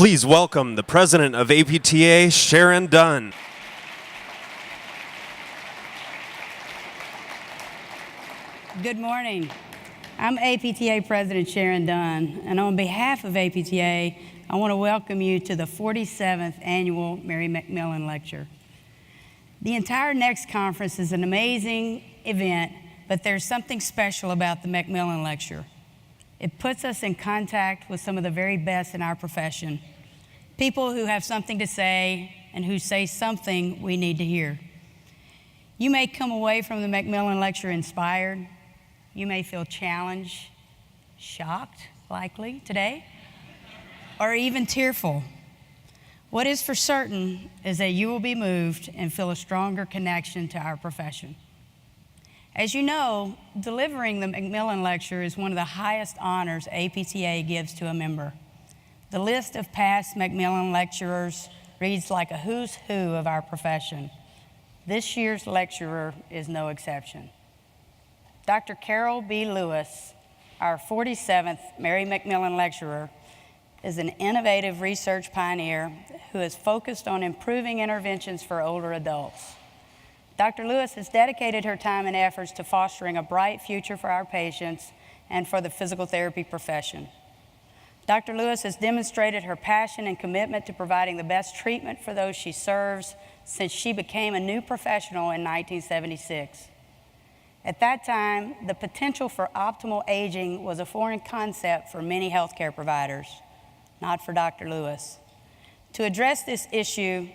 Please welcome the president of APTA, Sharon Dunn. Good morning. I'm APTA President Sharon Dunn, and on behalf of APTA, I want to welcome you to the 47th Annual Mary McMillan Lecture. The entire next conference is an amazing event, but there's something special about the McMillan Lecture. It puts us in contact with some of the very best in our profession, people who have something to say and who say something we need to hear. You may come away from the McMillan Lecture inspired. You may feel challenged, shocked, likely, today, or even tearful. What is for certain is that you will be moved and feel a stronger connection to our profession. As you know, delivering the McMillan Lecture is one of the highest honors APTA gives to a member. The list of past McMillan lecturers reads like a who's who of our profession. This year's lecturer is no exception. Dr. Carol B. Lewis, our 47th Mary McMillan Lecturer, is an innovative research pioneer who is focused on improving interventions for older adults. Dr. Lewis has dedicated her time and efforts to fostering a bright future for our patients and for the physical therapy profession. Dr. Lewis has demonstrated her passion and commitment to providing the best treatment for those she serves since she became a new professional in 1976. At that time, the potential for optimal aging was a foreign concept for many healthcare providers, not for Dr. Lewis. To address this issue,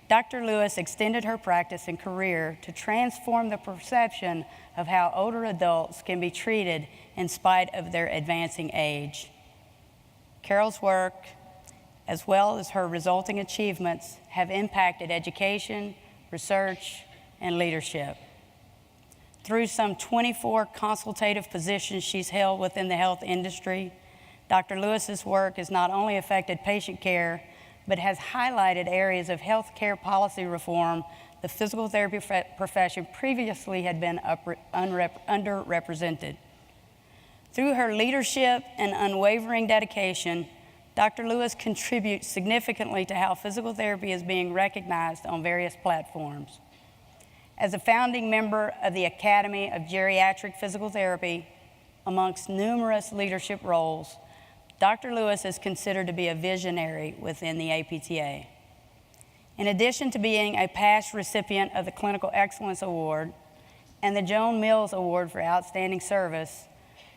Dr. Lewis extended her practice and career to transform the perception of how older adults can be treated in spite of their advancing age. Carol's work, as well as her resulting achievements, have impacted education, research, and leadership. Through some 24 consultative positions she's held within the health industry, Dr. Lewis's work has not only affected patient care, but has highlighted areas of healthcare policy reform the physical therapy profession previously had been underrepresented. Through her leadership and unwavering dedication, Dr. Lewis contributes significantly to how physical therapy is being recognized on various platforms. As a founding member of the Academy of Geriatric Physical Therapy, amongst numerous leadership roles, Dr. Lewis is considered to be a visionary within the APTA. In addition to being a past recipient of the Clinical Excellence Award and the Joan Mills Award for Outstanding Service,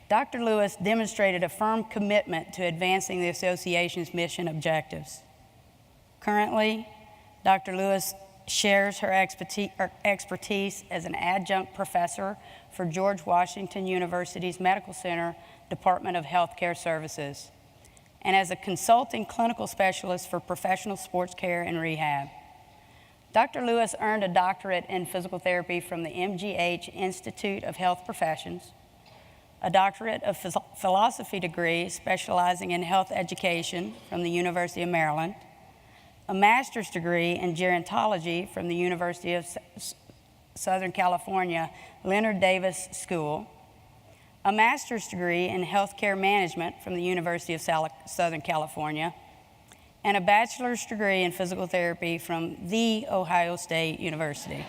Dr. Lewis demonstrated a firm commitment to advancing the association's mission objectives. Currently, Dr. Lewis shares her expertise as an adjunct professor for George Washington University's Medical Center Department of Healthcare Services, and as a consulting clinical specialist for professional sports care and rehab. Dr. Lewis earned a doctorate in physical therapy from the MGH Institute of Health Professions, a doctorate of philosophy degree specializing in health education from the University of Maryland, a master's degree in gerontology from the University of Southern California Leonard Davis School, a master's degree in healthcare management from the University of Southern California, and a bachelor's degree in physical therapy from The Ohio State University.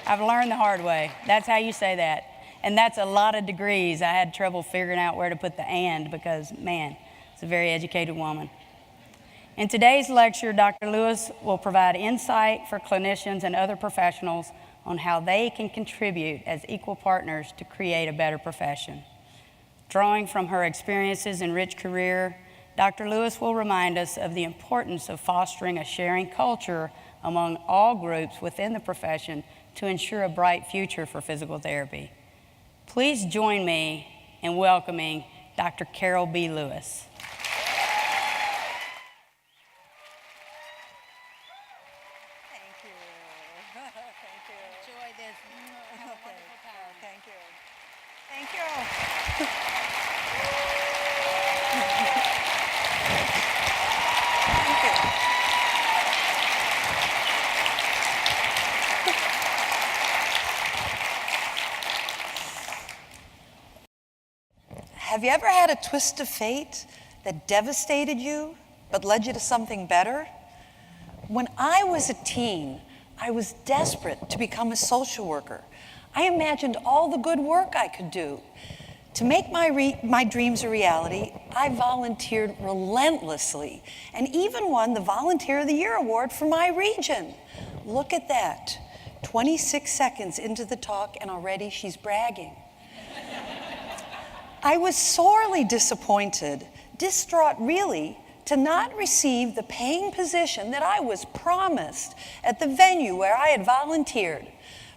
I've learned the hard way. That's how you say that. And that's a lot of degrees. I had trouble figuring out where to put the "and" because, man, it's a very educated woman. In today's lecture, Dr. Lewis will provide insight for clinicians and other professionals on how they can contribute as equal partners to create a better profession. Drawing from her experiences and rich career, Dr. Lewis will remind us of the importance of fostering a sharing culture among all groups within the profession to ensure a bright future for physical therapy. Please join me in welcoming Dr. Carol B. Lewis. Have you ever had a twist of fate that devastated you but led you to something better? When I was a teen, I was desperate to become a social worker. I imagined all the good work I could do. To make my dreams a reality, I volunteered relentlessly and even won the Volunteer of the Year award for my region. Look at that. 26 seconds into the talk and already she's bragging. I was sorely disappointed, distraught really, to not receive the paying position that I was promised at the venue where I had volunteered.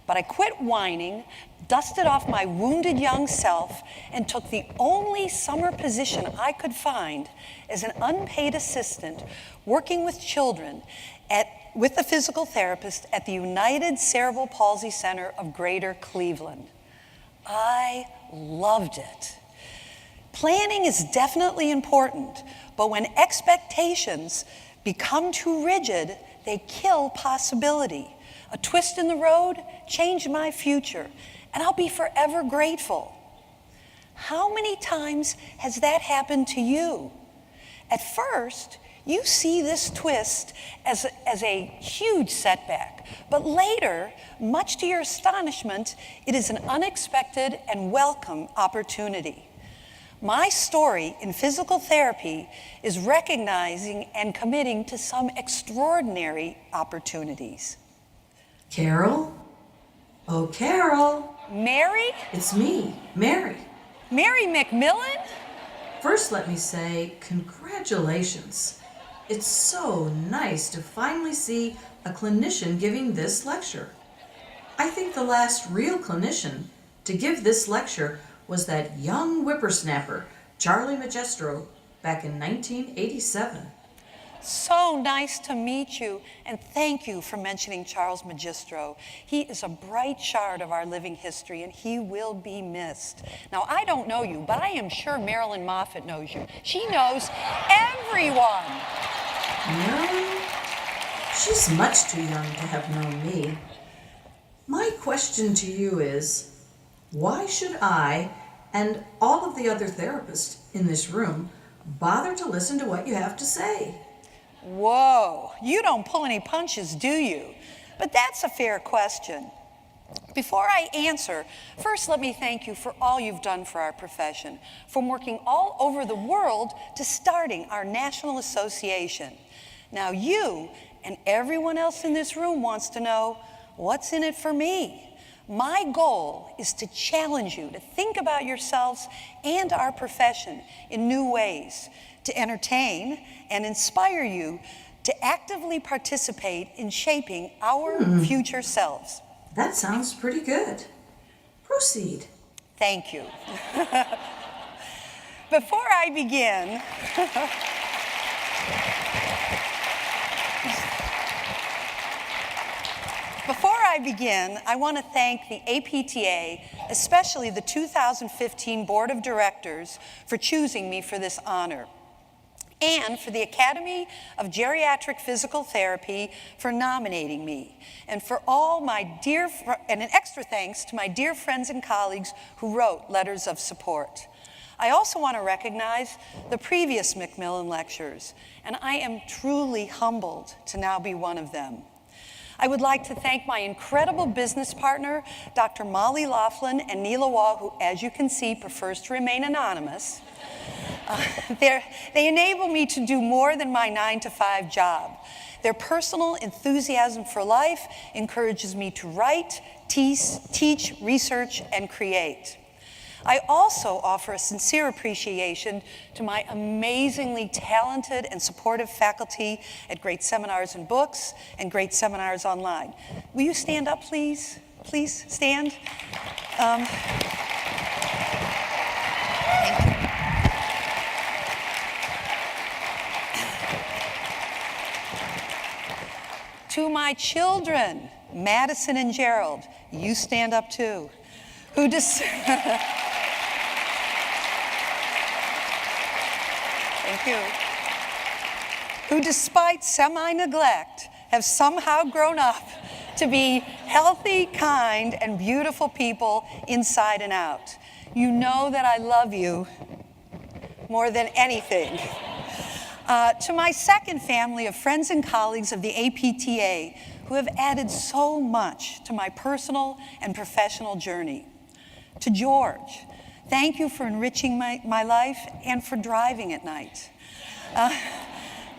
But I quit whining, dusted off my wounded young self, and took the only summer position I could find as an unpaid assistant working with children with a physical therapist at the United Cerebral Palsy Center of Greater Cleveland. I loved it. Planning is definitely important, but when expectations become too rigid, they kill possibility. A twist in the road changed my future, and I'll be forever grateful. How many times has that happened to you? At first, you see this twist as a huge setback, but later, much to your astonishment, it is an unexpected and welcome opportunity. My story in physical therapy is recognizing and committing to some extraordinary opportunities. Carol? Oh, Carol. Mary? It's me, Mary. Mary McMillan? First, let me say congratulations. It's so nice to finally see a clinician giving this lecture. I think the last real clinician to give this lecture was that young whippersnapper, Charlie Magistro, back in 1987. So nice to meet you, and thank you for mentioning Charles Magistro. He is a bright shard of our living history, and he will be missed. Now, I don't know you, but I am sure Marilyn Moffat knows you. She knows everyone. Marilyn? She's much too young to have known me. My question to you is, why should I and all of the other therapists in this room bother to listen to what you have to say? Whoa, you don't pull any punches, do you? But that's a fair question. Before I answer, first let me thank you for all you've done for our profession, from working all over the world to starting our national association. Now you and everyone else in this room wants to know, what's in it for me? My goal is to challenge you to think about yourselves and our profession in new ways, to entertain and inspire you to actively participate in shaping our future selves. That sounds pretty good. Proceed. Thank you. Before I begin, I want to thank the APTA, especially the 2015 Board of Directors, for choosing me for this honor, and for the Academy of Geriatric Physical Therapy for nominating me, and for all my and an extra thanks to my dear friends and colleagues who wrote letters of support. I also want to recognize the previous McMillan lectures, and I am truly humbled to now be one of them. I would like to thank my incredible business partner, Dr. Molly Laughlin and Neela Waugh, who, as you can see, prefers to remain anonymous. They enable me to do more than my 9-to-5 job. Their personal enthusiasm for life encourages me to write, teach, research, and create. I also offer a sincere appreciation to my amazingly talented and supportive faculty at Great Seminars and Books and Great Seminars Online. Will you stand up, please? Please stand. Thank you. To my children, Madison and Gerald, you stand up too, who Thank you. Who, despite semi-neglect, have somehow grown up to be healthy, kind, and beautiful people inside and out. You know that I love you. more than anything. To my second family of friends and colleagues of the APTA who have added so much to my personal and professional journey. To George, thank you for enriching my life and for driving at night.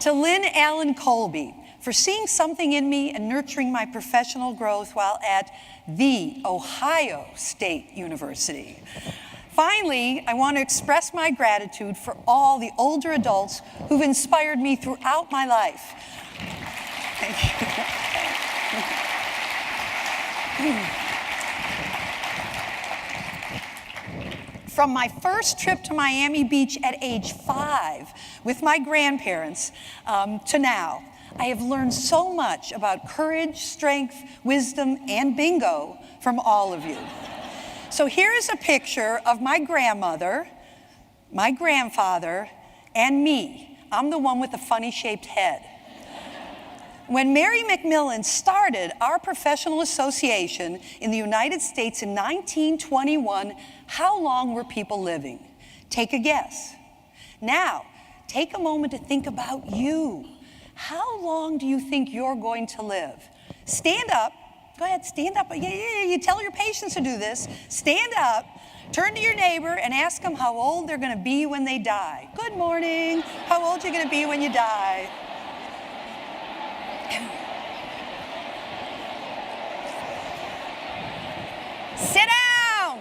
To Lynn Allen Colby, for seeing something in me and nurturing my professional growth while at The Ohio State University. Finally, I want to express my gratitude for all the older adults who've inspired me throughout my life. Thank you. From my first trip to Miami Beach at age 5 with my grandparents to now, I have learned so much about courage, strength, wisdom, and bingo from all of you. So here's a picture of my grandmother, my grandfather, and me. I'm the one with the funny shaped head. When Mary McMillan started our professional association in the United States in 1921, how long were people living? Take a guess. Now, take a moment to think about you. How long do you think you're going to live? Stand up. Go ahead, stand up. You tell your patients to do this. Stand up, turn to your neighbor, and ask them how old they're going to be when they die. Good morning. How old are you going to be when you die? Sit down.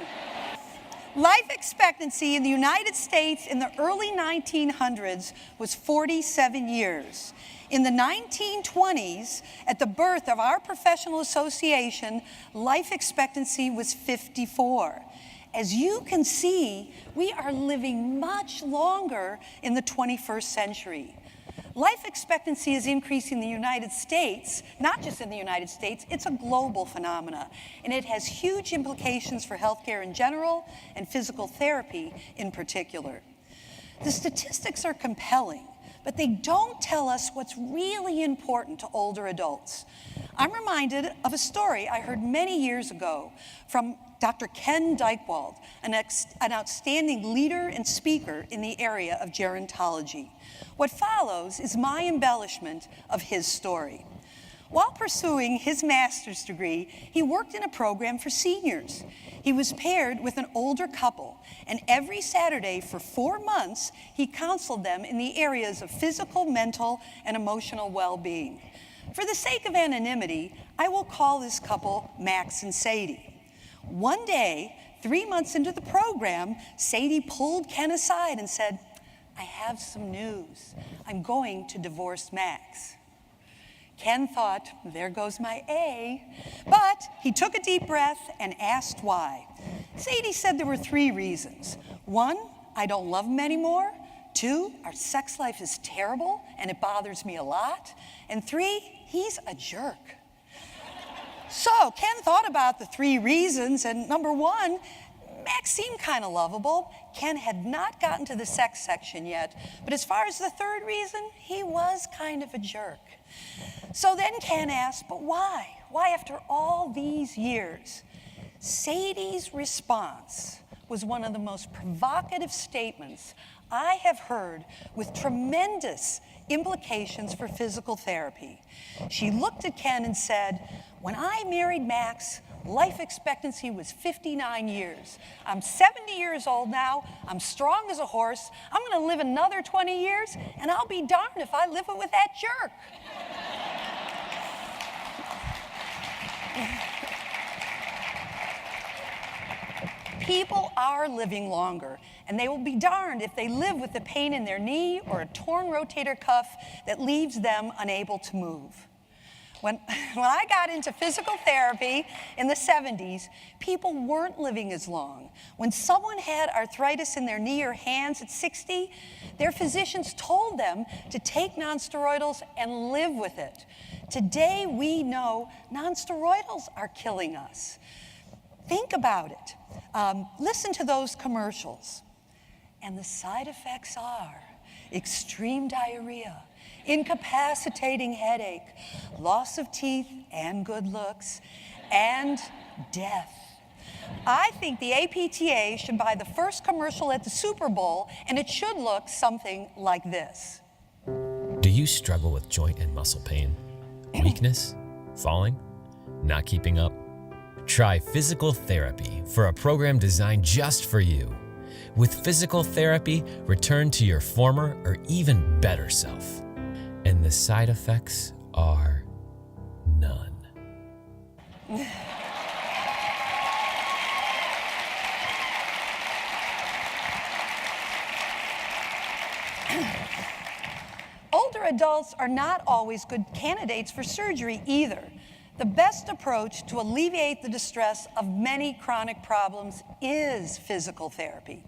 Life expectancy in the United States in the early 1900s was 47 years. In the 1920s, at the birth of our professional association, life expectancy was 54. As you can see, we are living much longer in the 21st century. Life expectancy is increasing in the United States, not just in the United States, it's a global phenomena, and it has huge implications for healthcare in general and physical therapy in particular. The statistics are compelling, but they don't tell us what's really important to older adults. I'm reminded of a story I heard many years ago from Dr. Ken Dykewald, an outstanding leader and speaker in the area of gerontology. What follows is my embellishment of his story. While pursuing his master's degree, he worked in a program for seniors. He was paired with an older couple, and every Saturday for 4 months, he counseled them in the areas of physical, mental, and emotional well-being. For the sake of anonymity, I will call this couple Max and Sadie. One day, 3 months into the program, Sadie pulled Ken aside and said, "I have some news. I'm going to divorce Max." Ken thought, there goes my A, but he took a deep breath and asked why. Sadie said there were 3 reasons. 1, I don't love him anymore. 2, our sex life is terrible and it bothers me a lot. And 3, he's a jerk. So Ken thought about the 3 reasons, and number 1, Max seemed kind of lovable. Ken had not gotten to the sex section yet, but as far as the 3rd reason, he was kind of a jerk. So then Ken asked, but why? Why after all these years? Sadie's response was one of the most provocative statements I have heard, with tremendous implications for physical therapy. She looked at Ken and said, when I married Max, life expectancy was 59 years. I'm 70 years old now. I'm strong as a horse. I'm going to live another 20 years, and I'll be darned if I live it with that jerk. People are living longer, and they will be darned if they live with the pain in their knee or a torn rotator cuff that leaves them unable to move. When I got into physical therapy in the 70s, people weren't living as long. When someone had arthritis in their knee or hands at 60, their physicians told them to take nonsteroidals and live with it. Today, we know nonsteroidals are killing us. Think about it. Listen to those commercials. And the side effects are extreme diarrhea, incapacitating headache, loss of teeth and good looks, and death. I think the APTA should buy the first commercial at the Super Bowl, and it should look something like this. Do you struggle with joint and muscle pain, weakness, falling, not keeping up? Try physical therapy for a program designed just for you. With physical therapy, return to your former or even better self. And the side effects are none. Older adults are not always good candidates for surgery either. The best approach to alleviate the distress of many chronic problems is physical therapy.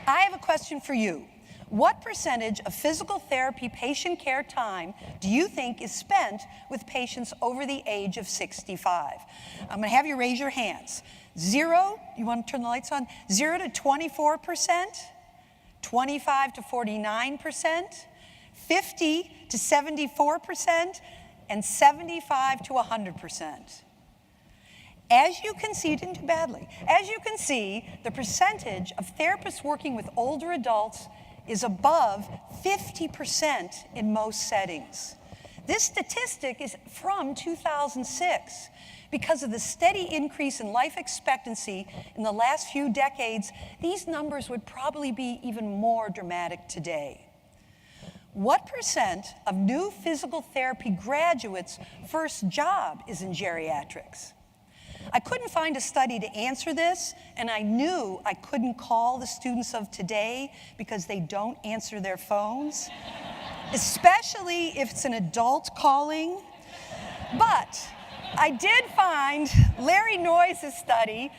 I have a question for you. What percentage of physical therapy patient care time do you think is spent with patients over the age of 65? I'm going to have you raise your hands. 0, you want to turn the lights on? 0 to 24%, 25 to 49%, 50 to 74%, and 75 to 100%. As you can see, you didn't do badly. As you can see, the percentage of therapists working with older adults is above 50% in most settings. This statistic is from 2006. Because of the steady increase in life expectancy in the last few decades, these numbers would probably be even more dramatic today. What percent of new physical therapy graduates' first job is in geriatrics? I couldn't find a study to answer this, and I knew I couldn't call the students of today because they don't answer their phones, especially if it's an adult calling. But I did find Larry Noyes' study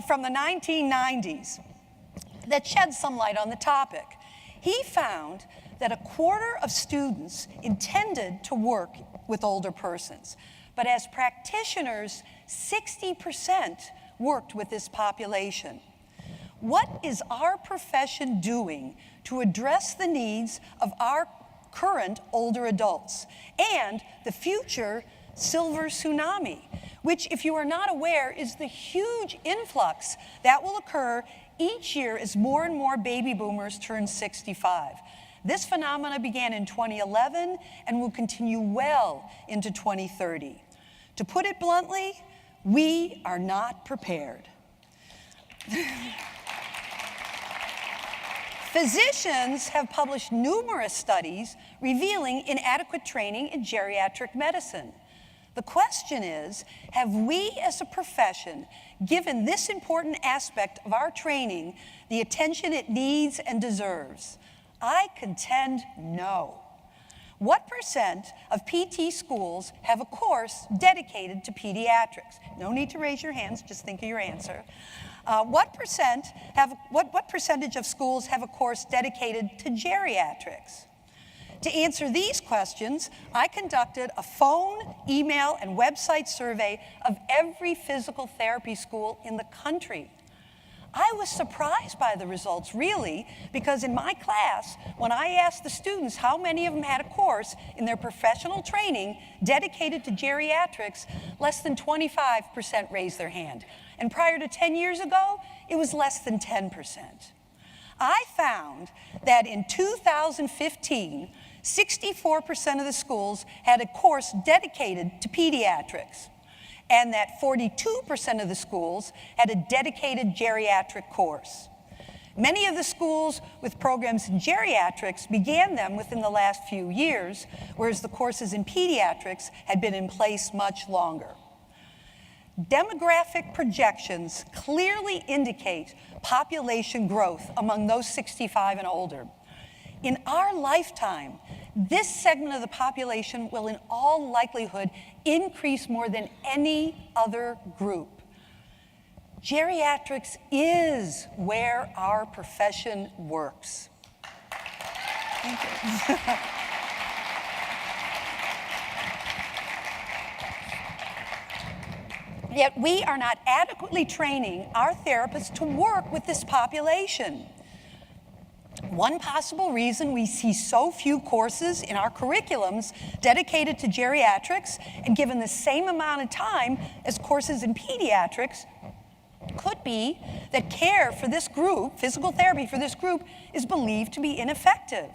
from the 1990s that sheds some light on the topic. He found that a quarter of students intended to work with older persons, but as practitioners, 60% worked with this population. What is our profession doing to address the needs of our current older adults and the future silver tsunami, which, if you are not aware, is the huge influx that will occur each year as more and more baby boomers turn 65. This phenomena began in 2011 and will continue well into 2030. To put it bluntly, we are not prepared. Physicians have published numerous studies revealing inadequate training in geriatric medicine. The question is, have we as a profession given this important aspect of our training the attention it needs and deserves? I contend no. What percent of PT schools have a course dedicated to pediatrics? No need to raise your hands, just think of your answer. What percentage of schools have a course dedicated to geriatrics? To answer these questions, I conducted a phone, email, and website survey of every physical therapy school in the country. I was surprised by the results, really, because in my class, when I asked the students how many of them had a course in their professional training dedicated to geriatrics, less than 25% raised their hand. And prior to 10 years ago, it was less than 10%. I found that in 2015, 64% of the schools had a course dedicated to pediatrics, and that 42% of the schools had a dedicated geriatric course. Many of the schools with programs in geriatrics began them within the last few years, whereas the courses in pediatrics had been in place much longer. Demographic projections clearly indicate population growth among those 65 and older. In our lifetime, this segment of the population will in all likelihood increase more than any other group. Geriatrics is where our profession works. Thank you. Yet we are not adequately training our therapists to work with this population. One possible reason we see so few courses in our curriculums dedicated to geriatrics and given the same amount of time as courses in pediatrics could be that care for this group, physical therapy for this group, is believed to be ineffective.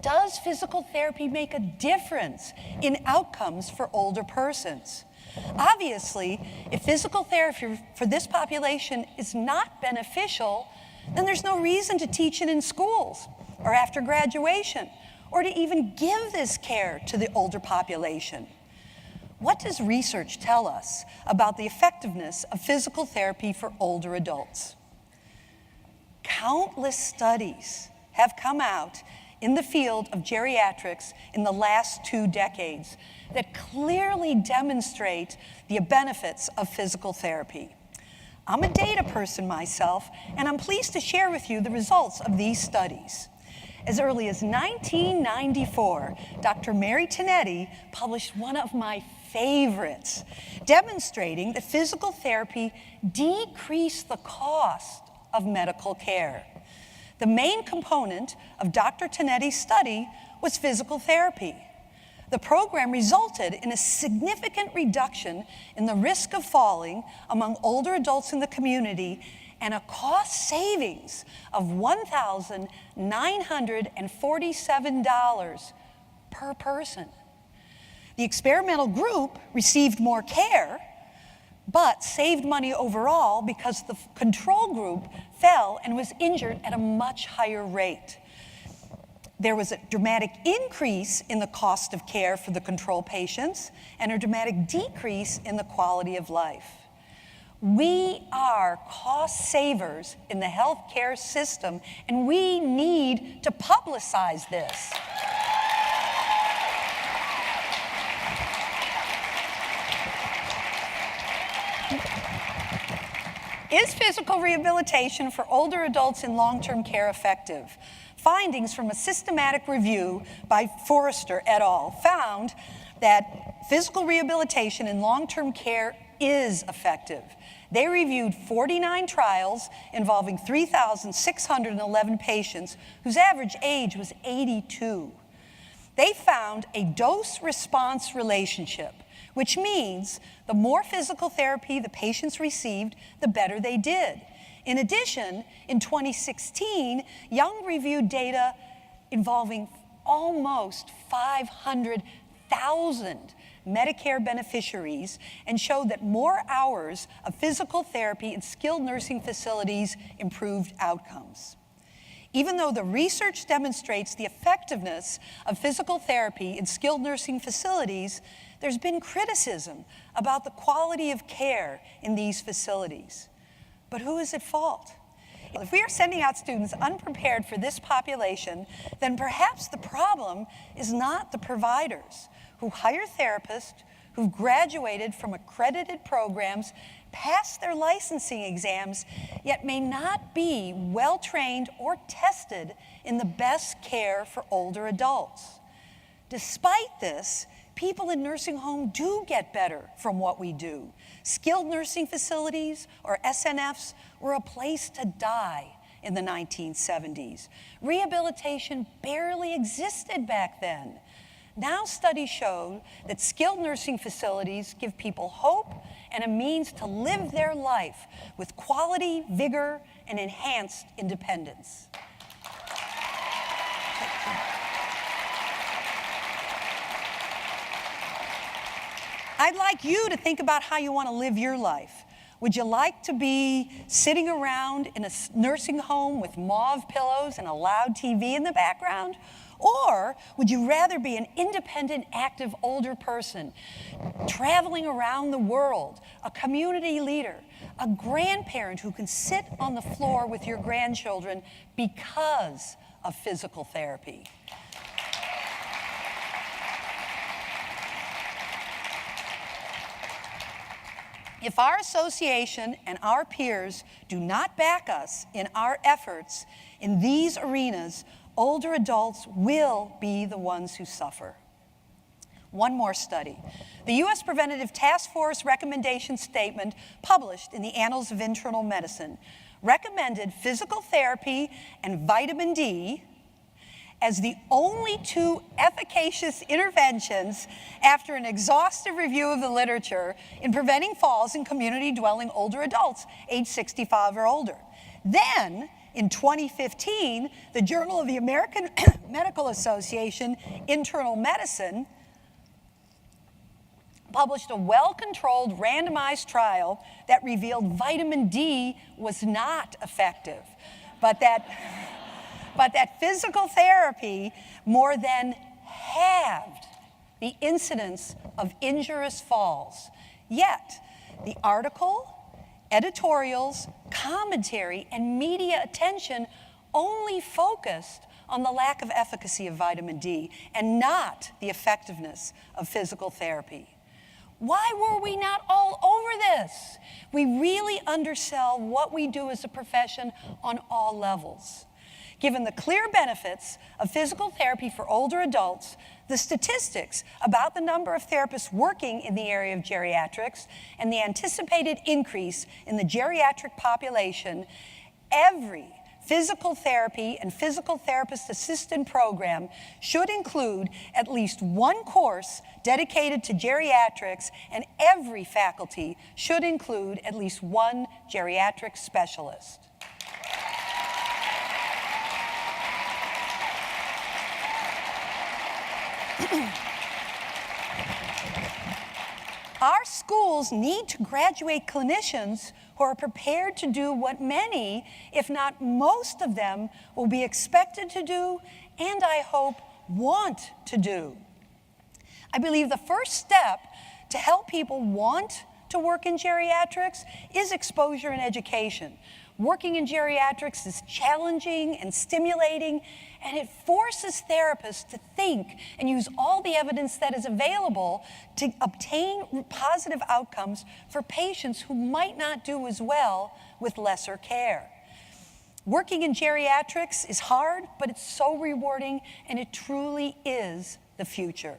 Does physical therapy make a difference in outcomes for older persons? Obviously, if physical therapy for this population is not beneficial, then there's no reason to teach it in schools or after graduation or to even give this care to the older population. What does research tell us about the effectiveness of physical therapy for older adults? Countless studies have come out in the field of geriatrics in the last 2 decades that clearly demonstrate the benefits of physical therapy. I'm a data person myself, and I'm pleased to share with you the results of these studies. As early as 1994, Dr. Mary Tinetti published one of my favorites, demonstrating that physical therapy decreased the cost of medical care. The main component of Dr. Tinetti's study was physical therapy. The program resulted in a significant reduction in the risk of falling among older adults in the community and a cost savings of $1,947 per person. The experimental group received more care, but saved money overall because the control group fell and was injured at a much higher rate. There was a dramatic increase in the cost of care for the control patients and a dramatic decrease in the quality of life. We are cost savers in the healthcare system, and we need to publicize this. Is physical rehabilitation for older adults in long-term care effective? Findings from a systematic review by Forrester et al. Found that physical rehabilitation in long-term care is effective. They reviewed 49 trials involving 3,611 patients whose average age was 82. They found a dose-response relationship, which means the more physical therapy the patients received, the better they did. In addition, in 2016, Young reviewed data involving almost 500,000 Medicare beneficiaries and showed that more hours of physical therapy in skilled nursing facilities improved outcomes. Even though the research demonstrates the effectiveness of physical therapy in skilled nursing facilities, there's been criticism about the quality of care in these facilities. But who is at fault? If we are sending out students unprepared for this population, then perhaps the problem is not the providers who hire therapists, who've graduated from accredited programs, passed their licensing exams, yet may not be well-trained or tested in the best care for older adults. Despite this, people in nursing homes do get better from what we do. Skilled nursing facilities, or SNFs, were a place to die in the 1970s. Rehabilitation barely existed back then. Now studies show that skilled nursing facilities give people hope and a means to live their life with quality, vigor, and enhanced independence. I'd like you to think about how you want to live your life. Would you like to be sitting around in a nursing home with mauve pillows and a loud TV in the background? Or would you rather be an independent, active older person, traveling around the world, a community leader, a grandparent who can sit on the floor with your grandchildren because of physical therapy? If our association and our peers do not back us in our efforts in these arenas, older adults will be the ones who suffer. One more study. The U.S. Preventative Task Force recommendation statement published in the Annals of Internal Medicine recommended physical therapy and vitamin D as the only two efficacious interventions after an exhaustive review of the literature in preventing falls in community-dwelling older adults age 65 or older. Then, in 2015, the Journal of the American Medical Association, Internal Medicine, published a well-controlled randomized trial that revealed vitamin D was not effective, but that physical therapy more than halved the incidence of injurious falls. Yet, the article, editorials, commentary, and media attention only focused on the lack of efficacy of vitamin D and not the effectiveness of physical therapy. Why were we not all over this? We really undersell what we do as a profession on all levels. Given the clear benefits of physical therapy for older adults, the statistics about the number of therapists working in the area of geriatrics, and the anticipated increase in the geriatric population, every physical therapy and physical therapist assistant program should include at least one course dedicated to geriatrics, and every faculty should include at least one geriatric specialist. Our schools need to graduate clinicians who are prepared to do what many, if not most of them, will be expected to do, and I hope want to do. I believe the first step to help people want to work in geriatrics is exposure and education. Working in geriatrics is challenging and stimulating, and it forces therapists to think and use all the evidence that is available to obtain positive outcomes for patients who might not do as well with lesser care. Working in geriatrics is hard, but it's so rewarding, and it truly is the future.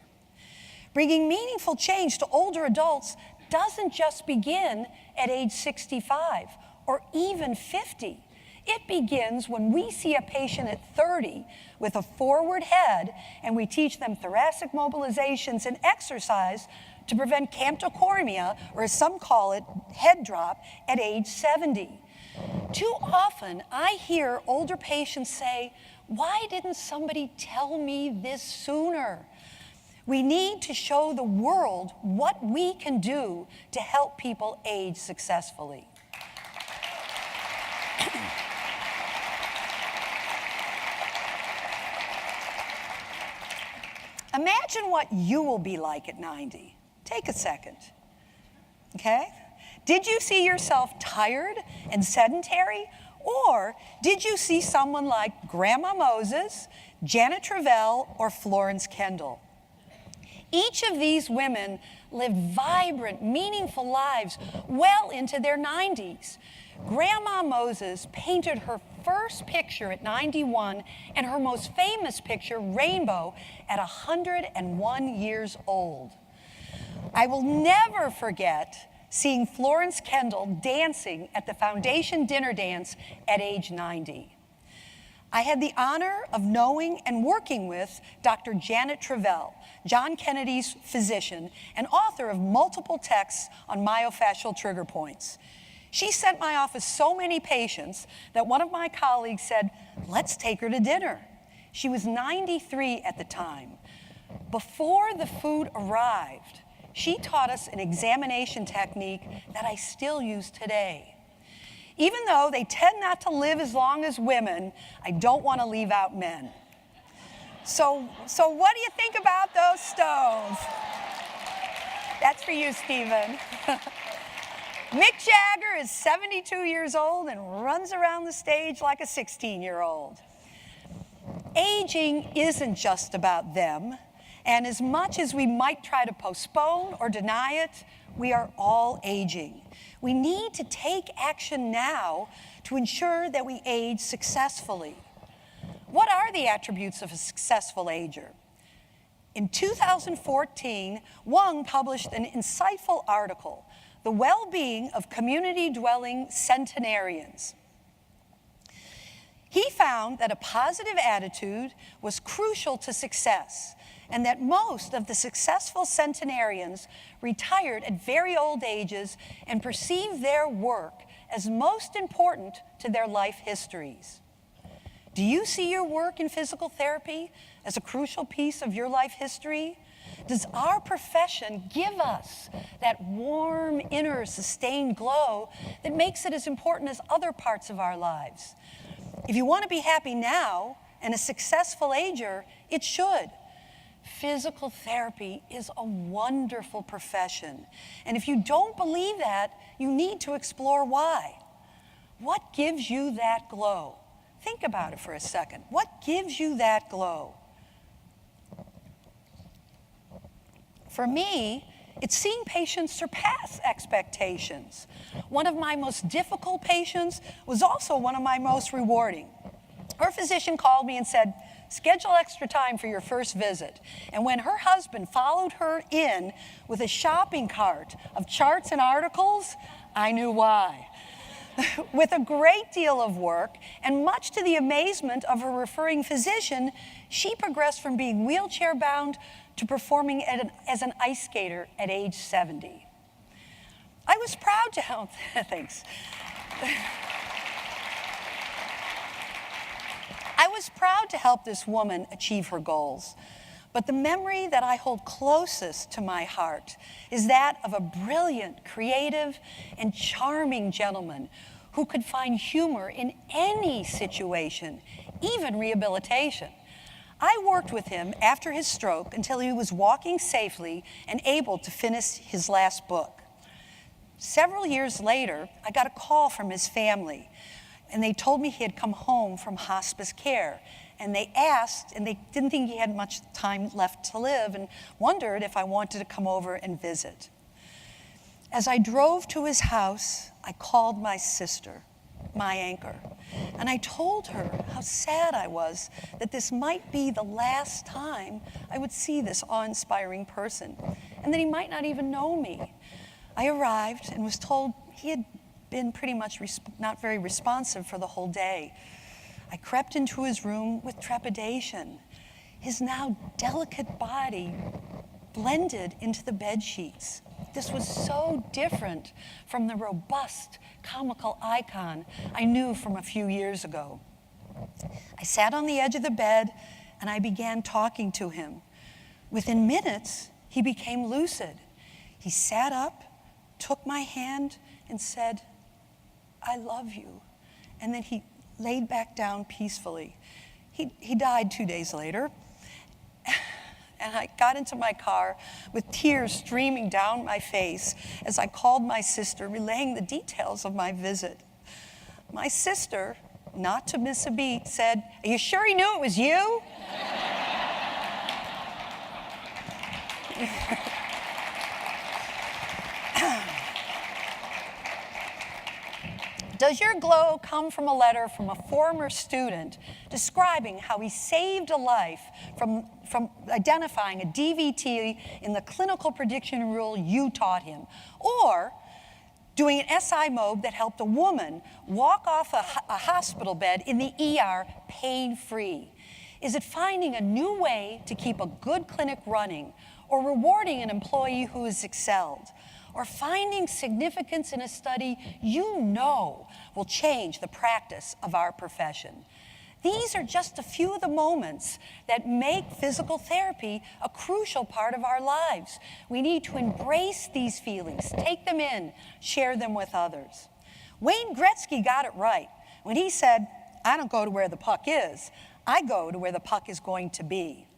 Bringing meaningful change to older adults doesn't just begin at age 65 or even 50. It begins when we see a patient at 30 with a forward head and we teach them thoracic mobilizations and exercise to prevent camptocormia, or as some call it, head drop, at age 70. Too often, I hear older patients say, "Why didn't somebody tell me this sooner?" We need to show the world what we can do to help people age successfully. Imagine what you will be like at 90. Take a second, okay? Did you see yourself tired and sedentary? Or did you see someone like Grandma Moses, Janet Travell, or Florence Kendall? Each of these women lived vibrant, meaningful lives well into their 90s. Grandma Moses painted her first picture at 91 and her most famous picture, Rainbow, at 101 years old. I will never forget seeing Florence Kendall dancing at the Foundation dinner dance at age 90. I had the honor of knowing and working with Dr. Janet Travell, John Kennedy's physician and author of multiple texts on myofascial trigger points. She sent my office so many patients that one of my colleagues said, "Let's take her to dinner." She was 93 at the time. Before the food arrived, she taught us an examination technique that I still use today. Even though they tend not to live as long as women, I don't want to leave out men. So what do you think about those stones? That's for you, Stephen. Mick Jagger is 72 years old and runs around the stage like a 16-year-old. Aging isn't just about them, and as much as we might try to postpone or deny it, we are all aging. We need to take action now to ensure that we age successfully. What are the attributes of a successful ager? In 2014, Wang published an insightful article, "The Well-Being of Community-Dwelling Centenarians." He found that a positive attitude was crucial to success, and that most of the successful centenarians retired at very old ages and perceived their work as most important to their life histories. Do you see your work in physical therapy as a crucial piece of your life history? Does our profession give us that warm, inner, sustained glow that makes it as important as other parts of our lives? If you want to be happy now and a successful ager, it should. Physical therapy is a wonderful profession. And if you don't believe that, you need to explore why. What gives you that glow? Think about it for a second. What gives you that glow? For me, it's seeing patients surpass expectations. One of my most difficult patients was also one of my most rewarding. Her physician called me and said, "Schedule extra time for your first visit." And when her husband followed her in with a shopping cart of charts and articles, I knew why. With a great deal of work, and much to the amazement of her referring physician, she progressed from being wheelchair-bound to performing as an ice skater at age 70. I was proud to help, thanks. I was proud to help this woman achieve her goals, but the memory that I hold closest to my heart is that of a brilliant, creative, and charming gentleman who could find humor in any situation, even rehabilitation. I worked with him after his stroke until he was walking safely and able to finish his last book. Several years later, I got a call from his family, and they told me he had come home from hospice care. And they asked, and they didn't think he had much time left to live, and wondered if I wanted to come over and visit. As I drove to his house, I called my sister, my anchor, and I told her how sad I was that this might be the last time I would see this awe-inspiring person, and that he might not even know me. I arrived and was told he had been pretty much not very responsive for the whole day. I crept into his room with trepidation. His now delicate body blended into the bed sheets. This was so different from the robust, comical icon I knew from a few years ago. I sat on the edge of the bed and I began talking to him. Within minutes, he became lucid. He sat up, took my hand, and said, "I love you." And then he laid back down peacefully. He died 2 days later. And I got into my car with tears streaming down my face as I called my sister, relaying the details of my visit. My sister, not to miss a beat, said, "Are you sure he knew it was you?" Does your glow come from a letter from a former student describing how he saved a life from identifying a DVT in the clinical prediction rule you taught him? Or doing an SI mode that helped a woman walk off a hospital bed in the ER pain-free? Is it finding a new way to keep a good clinic running, or rewarding an employee who has excelled? Or finding significance in a study you know will change the practice of our profession? These are just a few of the moments that make physical therapy a crucial part of our lives. We need to embrace these feelings, take them in, share them with others. Wayne Gretzky got it right when he said, "I don't go to where the puck is, I go to where the puck is going to be."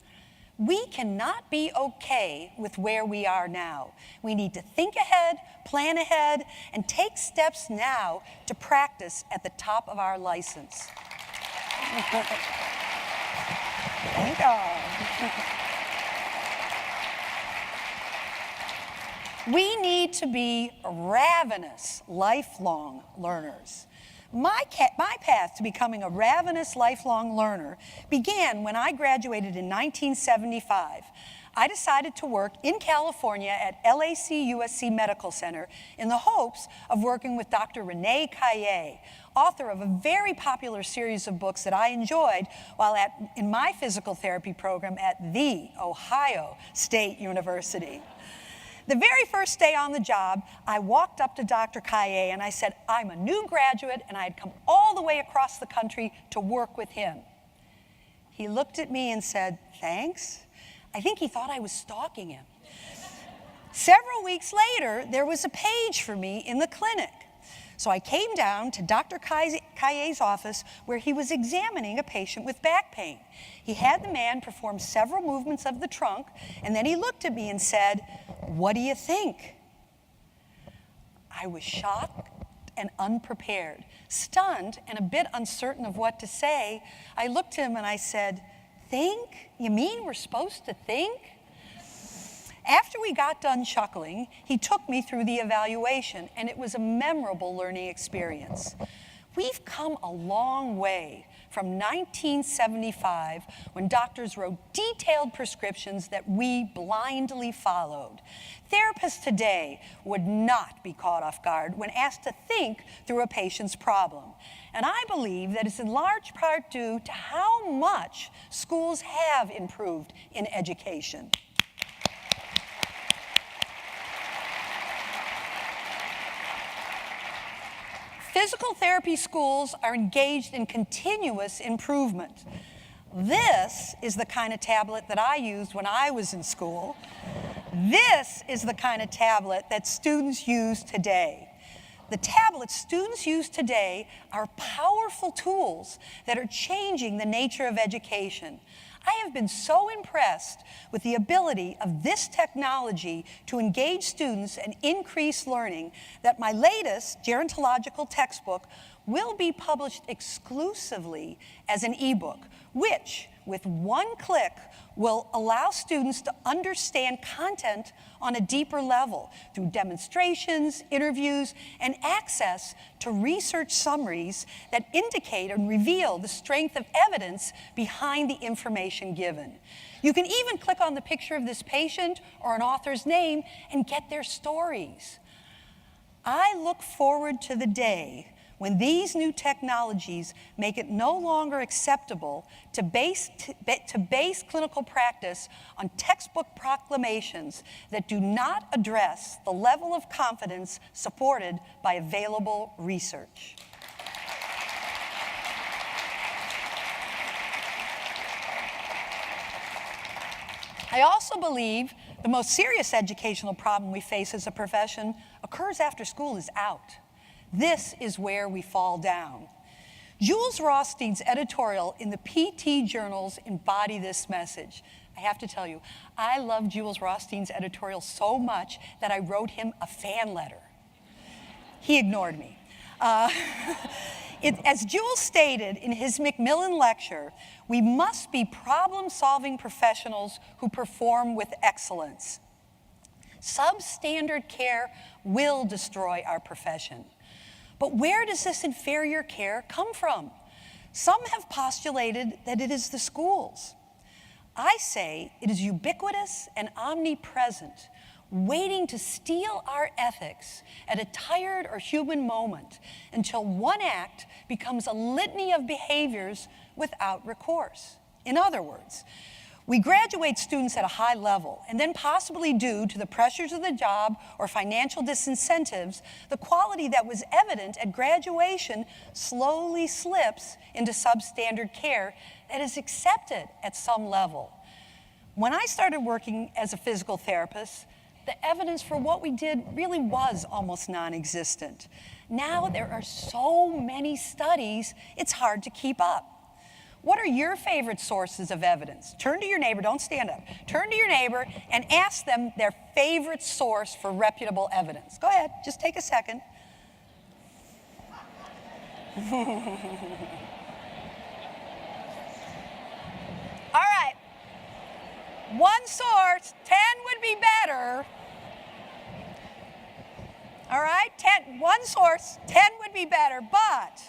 We cannot be okay with where we are now. We need to think ahead, plan ahead, and take steps now to practice at the top of our license. Thank God. We need to be ravenous, lifelong learners. My path to becoming a ravenous lifelong learner began when I graduated in 1975. I decided to work in California at LAC USC Medical Center in the hopes of working with Dr. Renee Caillé, author of a very popular series of books that I enjoyed while in my physical therapy program at The Ohio State University. The very first day on the job, I walked up to Dr. Caillé and I said, I'm a new graduate and I had come all the way across the country to work with him. He looked at me and said, thanks. I think he thought I was stalking him. Several weeks later, there was a page for me in the clinic. So I came down to Dr. Caillé's office where he was examining a patient with back pain. He had the man perform several movements of the trunk, and then he looked at me and said, what do you think? I was shocked and unprepared, stunned and a bit uncertain of what to say. I looked at him and I said, think? You mean we're supposed to think? After we got done chuckling, he took me through the evaluation, and it was a memorable learning experience. We've come a long way from 1975, when doctors wrote detailed prescriptions that we blindly followed. Therapists today would not be caught off guard when asked to think through a patient's problem. And I believe that it's in large part due to how much schools have improved in education. Physical therapy schools are engaged in continuous improvement. This is the kind of tablet that I used when I was in school. This is the kind of tablet that students use today. The tablets students use today are powerful tools that are changing the nature of education. I have been so impressed with the ability of this technology to engage students and increase learning that my latest gerontological textbook will be published exclusively as an ebook, which, with one click, will allow students to understand content on a deeper level through demonstrations, interviews, and access to research summaries that indicate and reveal the strength of evidence behind the information given. You can even click on the picture of this patient or an author's name and get their stories. I look forward to the day when these new technologies make it no longer acceptable to base clinical practice on textbook proclamations that do not address the level of confidence supported by available research. I also believe the most serious educational problem we face as a profession occurs after school is out. This is where we fall down. Jules Rothstein's editorial in the PT journals embody this message. I have to tell you, I love Jules Rothstein's editorial so much that I wrote him a fan letter. He ignored me. As Jules stated in his McMillan lecture, we must be problem-solving professionals who perform with excellence. Substandard care will destroy our profession. But where does this inferior care come from? Some have postulated that it is the schools. I say it is ubiquitous and omnipresent, waiting to steal our ethics at a tired or human moment until one act becomes a litany of behaviors without recourse. In other words, we graduate students at a high level, and then possibly due to the pressures of the job or financial disincentives, the quality that was evident at graduation slowly slips into substandard care that is accepted at some level. When I started working as a physical therapist, the evidence for what we did really was almost non-existent. Now there are so many studies, it's hard to keep up. What are your favorite sources of evidence? Turn to your neighbor, don't stand up. Turn to your neighbor and ask them their favorite source for reputable evidence. Go ahead, just take a second. All right. One source, 10 would be better. All right, 10, one source, 10 would be better, but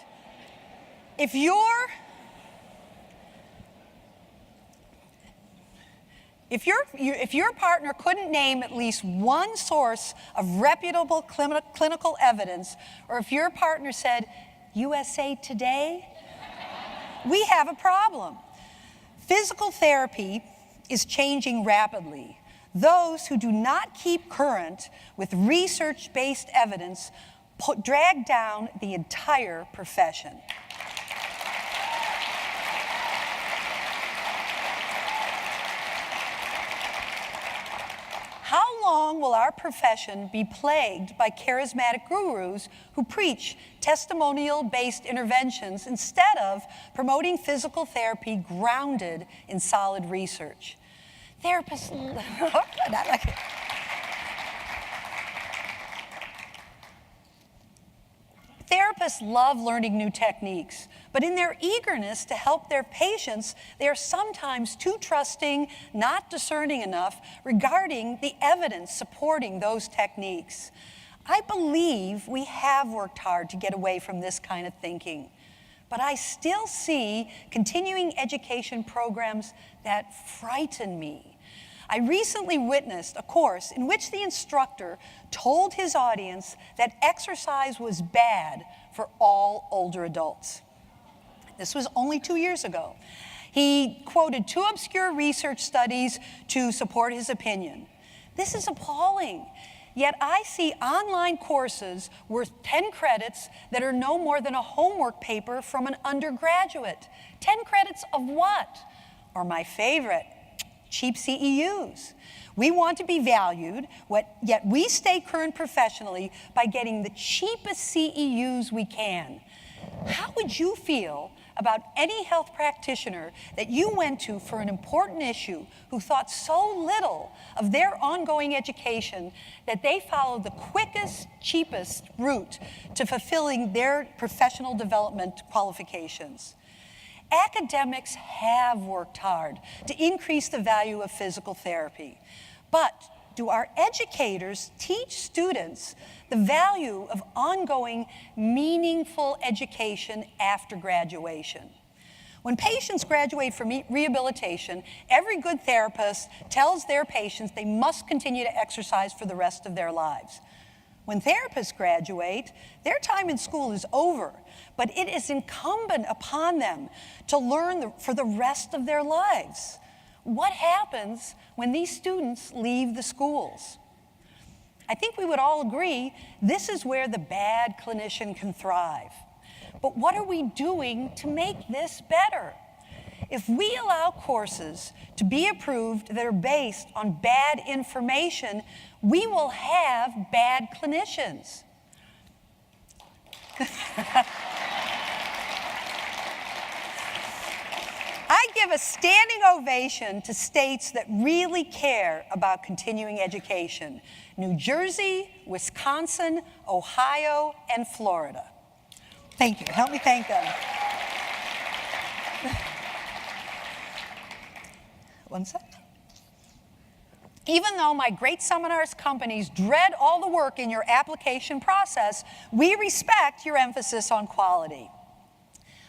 if you're If your partner couldn't name at least one source of reputable clinical evidence, or if your partner said, USA Today, we have a problem. Physical therapy is changing rapidly. Those who do not keep current with research-based evidence drag down the entire profession. How long will our profession be plagued by charismatic gurus who preach testimonial-based interventions instead of promoting physical therapy grounded in solid research? Therapists love learning new techniques, but in their eagerness to help their patients, they are sometimes too trusting, not discerning enough regarding the evidence supporting those techniques. I believe we have worked hard to get away from this kind of thinking, but I still see continuing education programs that frighten me. I recently witnessed a course in which the instructor told his audience that exercise was bad for all older adults. This was only 2 years ago. He quoted 2 obscure research studies to support his opinion. This is appalling. Yet I see online courses worth 10 credits that are no more than a homework paper from an undergraduate. 10 credits of what? Or my favorite, cheap CEUs. We want to be valued, yet we stay current professionally by getting the cheapest CEUs we can. How would you feel about any health practitioner that you went to for an important issue who thought so little of their ongoing education that they followed the quickest, cheapest route to fulfilling their professional development qualifications? Academics have worked hard to increase the value of physical therapy. But do our educators teach students the value of ongoing, meaningful education after graduation? When patients graduate from rehabilitation, every good therapist tells their patients they must continue to exercise for the rest of their lives. When therapists graduate, their time in school is over, but it is incumbent upon them to learn for the rest of their lives. What happens when these students leave the schools? I think we would all agree this is where the bad clinician can thrive. But what are we doing to make this better? If we allow courses to be approved that are based on bad information, we will have bad clinicians. I give a standing ovation to states that really care about continuing education: New Jersey, Wisconsin, Ohio, and Florida. Thank you. Help me thank them. One sec. Even though my great seminars companies dread all the work in your application process, we respect your emphasis on quality.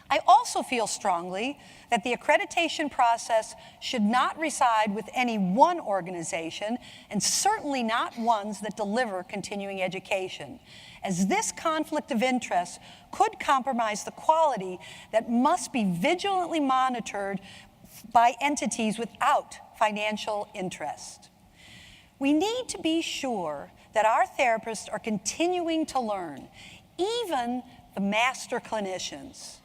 I also feel strongly that the accreditation process should not reside with any one organization, and certainly not ones that deliver continuing education, as this conflict of interest could compromise the quality that must be vigilantly monitored by entities without financial interest. We need to be sure that our therapists are continuing to learn, even the master clinicians.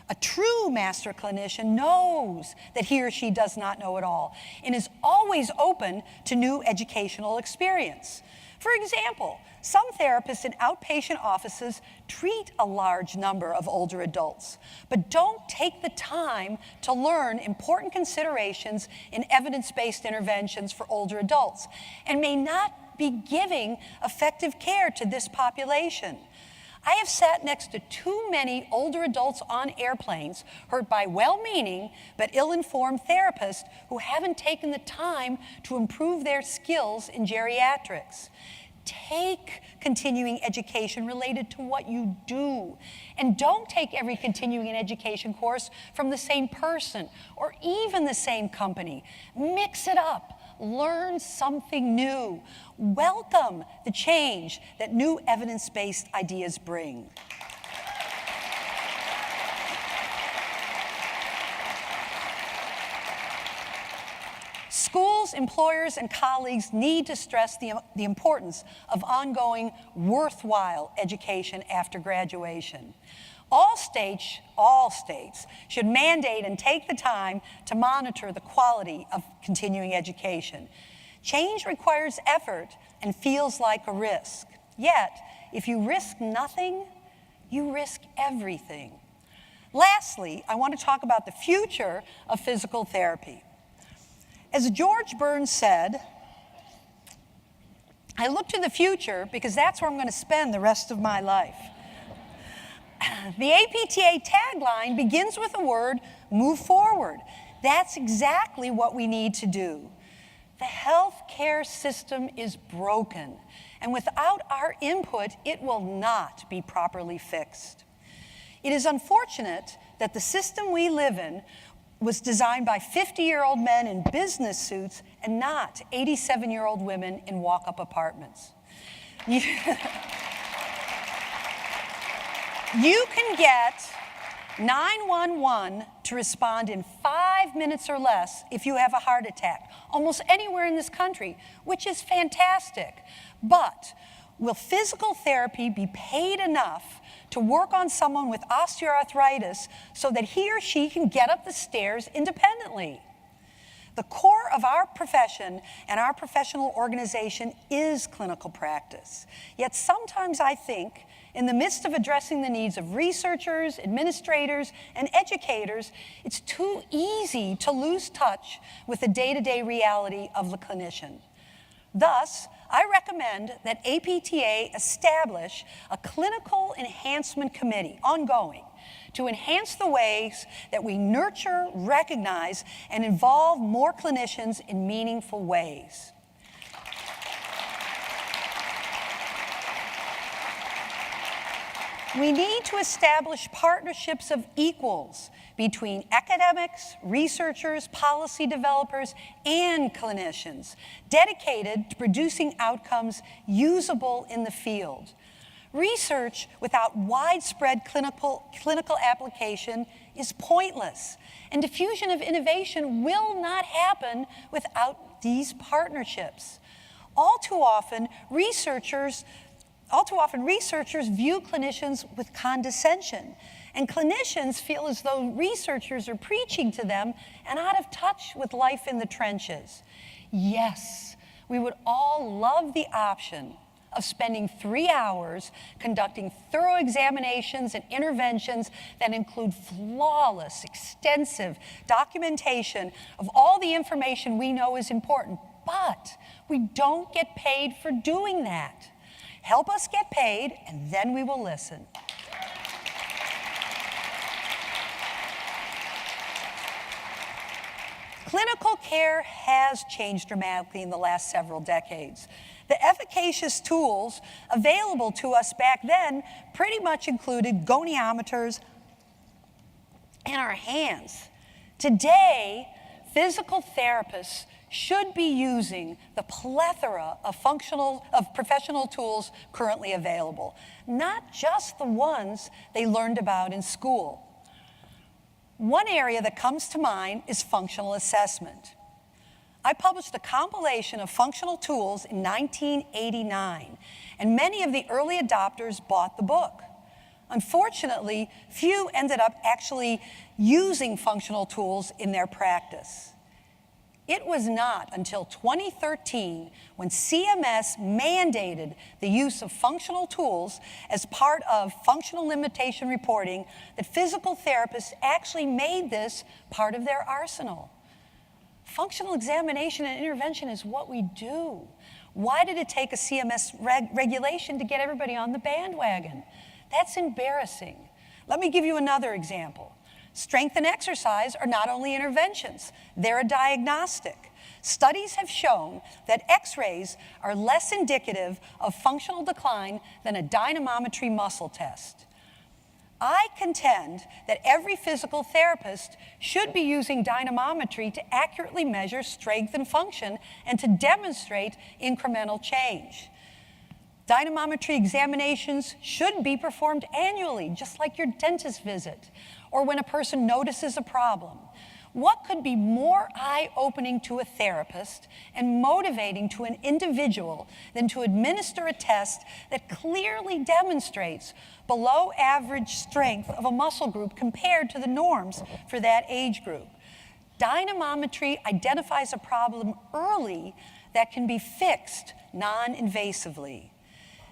A true master clinician knows that he or she does not know it all and is always open to new educational experience. For example, some therapists in outpatient offices treat a large number of older adults, but don't take the time to learn important considerations in evidence-based interventions for older adults and may not be giving effective care to this population. I have sat next to too many older adults on airplanes, heard by well-meaning but ill-informed therapists who haven't taken the time to improve their skills in geriatrics. Take continuing education related to what you do, and don't take every continuing education course from the same person or even the same company. Mix it up. learn something new. Welcome the change that new evidence-based ideas bring. Schools, employers, and colleagues need to stress the importance of ongoing, worthwhile education after graduation. All states should mandate and take the time to monitor the quality of continuing education. Change requires effort and feels like a risk. Yet, if you risk nothing, you risk everything. Lastly, I want to talk about the future of physical therapy. As George Burns said, I look to the future because that's where I'm going to spend the rest of my life. The APTA tagline begins with the word, move forward. That's exactly what we need to do. The healthcare system is broken, and without our input, it will not be properly fixed. It is unfortunate that the system we live in was designed by 50-year-old men in business suits and not 87-year-old women in walk-up apartments. You can get 911 to respond in 5 minutes or less if you have a heart attack, almost anywhere in this country, which is fantastic. But will physical therapy be paid enough to work on someone with osteoarthritis so that he or she can get up the stairs independently? The core of our profession and our professional organization is clinical practice. Yet sometimes I think, in the midst of addressing the needs of researchers, administrators, and educators, it's too easy to lose touch with the day-to-day reality of the clinician. Thus, I recommend that APTA establish a clinical enhancement committee, ongoing, to enhance the ways that we nurture, recognize, and involve more clinicians in meaningful ways. We need to establish partnerships of equals between academics, researchers, policy developers, and clinicians, dedicated to producing outcomes usable in the field. Research without widespread clinical application is pointless, and diffusion of innovation will not happen without these partnerships. All too often, researchers view clinicians with condescension, and clinicians feel as though researchers are preaching to them and out of touch with life in the trenches. Yes, we would all love the option of spending 3 hours conducting thorough examinations and interventions that include flawless, extensive documentation of all the information we know is important, but we don't get paid for doing that. Help us get paid, and then we will listen. Clinical care has changed dramatically in the last several decades. The efficacious tools available to us back then pretty much included goniometers and our hands. Today, physical therapists should be using the plethora of professional tools currently available, not just the ones they learned about in school. One area that comes to mind is functional assessment. I published a compilation of functional tools in 1989, and many of the early adopters bought the book. Unfortunately, few ended up actually using functional tools in their practice. It was not until 2013 when CMS mandated the use of functional tools as part of functional limitation reporting that physical therapists actually made this part of their arsenal. Functional examination and intervention is what we do. Why did it take a CMS regulation to get everybody on the bandwagon? That's embarrassing. Let me give you another example. Strength and exercise are not only interventions, they're a diagnostic. Studies have shown that X-rays are less indicative of functional decline than a dynamometry muscle test. I contend that every physical therapist should be using dynamometry to accurately measure strength and function and to demonstrate incremental change. Dynamometry examinations should be performed annually, just like your dentist visit, or when a person notices a problem. What could be more eye-opening to a therapist and motivating to an individual than to administer a test that clearly demonstrates below average strength of a muscle group compared to the norms for that age group? Dynamometry identifies a problem early that can be fixed non-invasively.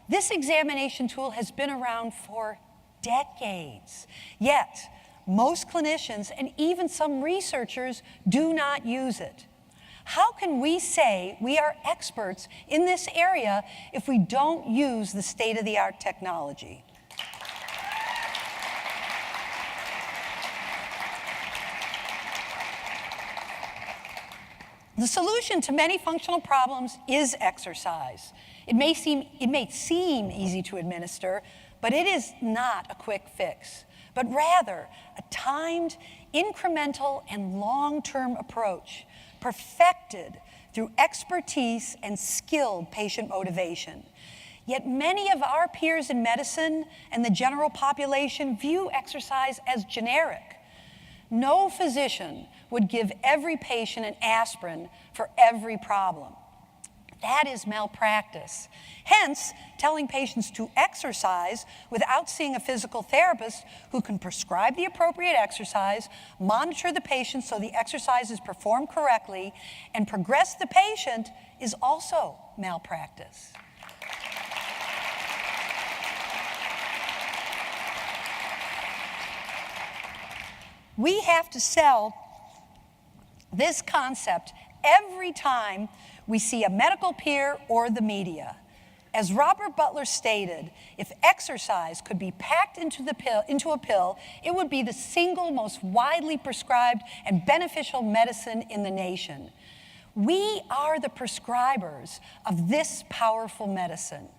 This examination tool has been around for decades, yet most clinicians and even some researchers do not use it. How can we say we are experts in this area if we don't use the state-of-the-art technology? The solution to many functional problems is exercise. It may seem easy to administer, but it is not a quick fix, but rather a timed, incremental, and long-term approach perfected through expertise and skilled patient motivation. Yet many of our peers in medicine and the general population view exercise as generic. No physician would give every patient an aspirin for every problem. That is malpractice. Hence, telling patients to exercise without seeing a physical therapist who can prescribe the appropriate exercise, monitor the patient so the exercise is performed correctly, and progress the patient is also malpractice. We have to sell this concept every time we see a medical peer or the media. As Robert Butler stated, if exercise could be packed into a pill, it would be the single most widely prescribed and beneficial medicine in the nation. We are the prescribers of this powerful medicine.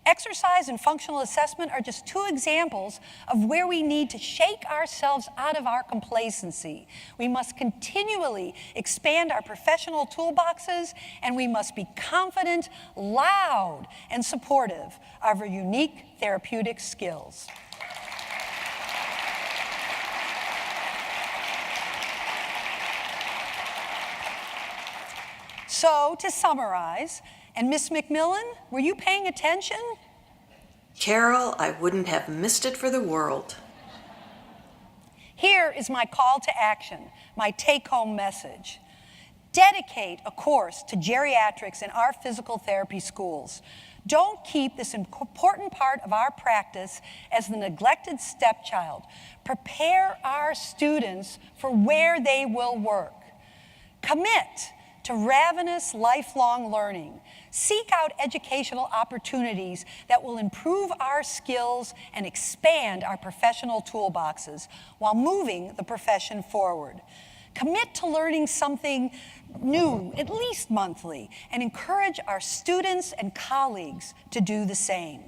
Exercise and functional assessment are just two examples of where we need to shake ourselves out of our complacency. We must continually expand our professional toolboxes, and we must be confident, loud, and supportive of our unique therapeutic skills. So, to summarize, and Miss McMillan, were you paying attention? Carol, I wouldn't have missed it for the world. Here is my call to action, my take-home message. Dedicate a course to geriatrics in our physical therapy schools. Don't keep this important part of our practice as the neglected stepchild. Prepare our students for where they will work. Commit to ravenous lifelong learning. Seek out educational opportunities that will improve our skills and expand our professional toolboxes while moving the profession forward. Commit to learning something new, at least monthly, and encourage our students and colleagues to do the same.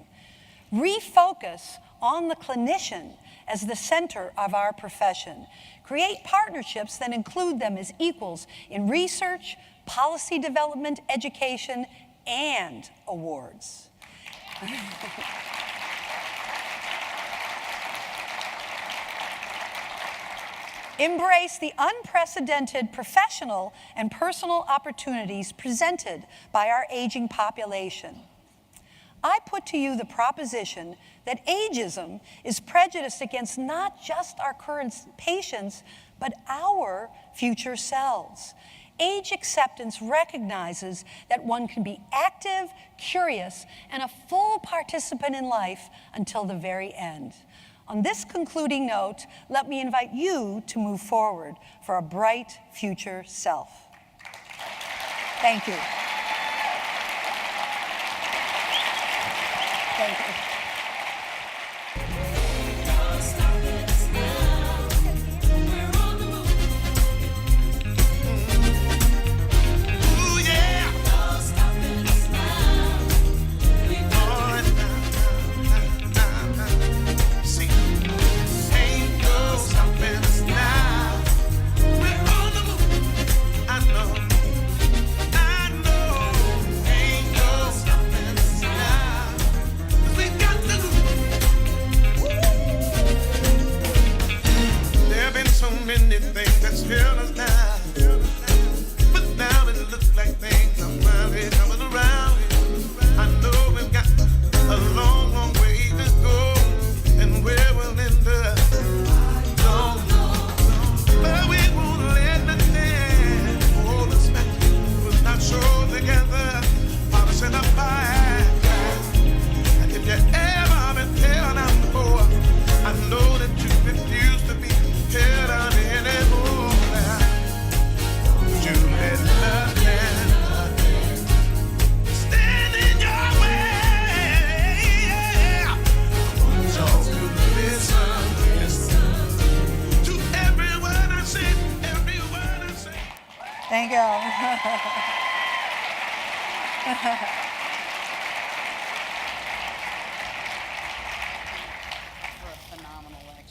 Refocus on the clinician as the center of our profession. Create partnerships that include them as equals in research, policy development, education, and awards. Embrace the unprecedented professional and personal opportunities presented by our aging population. I put to you the proposition that ageism is prejudice against not just our current patients, but our future selves. Age acceptance recognizes that one can be active, curious, and a full participant in life until the very end. On this concluding note, let me invite you to move forward for a bright future self. Thank you. Thank you.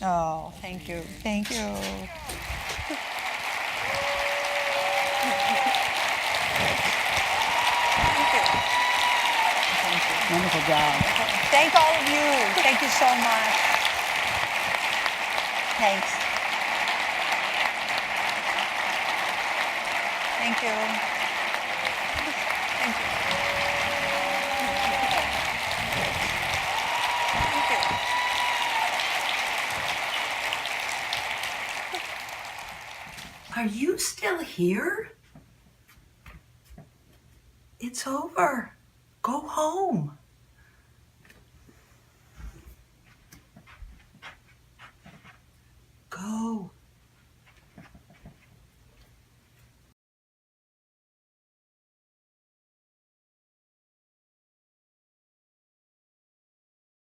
Oh, thank you. Thank you. Wonderful job. Thank all of you. Thank you so much. Thanks. Thank you. Thank you. Thank you. Are you still here? It's over. Go home.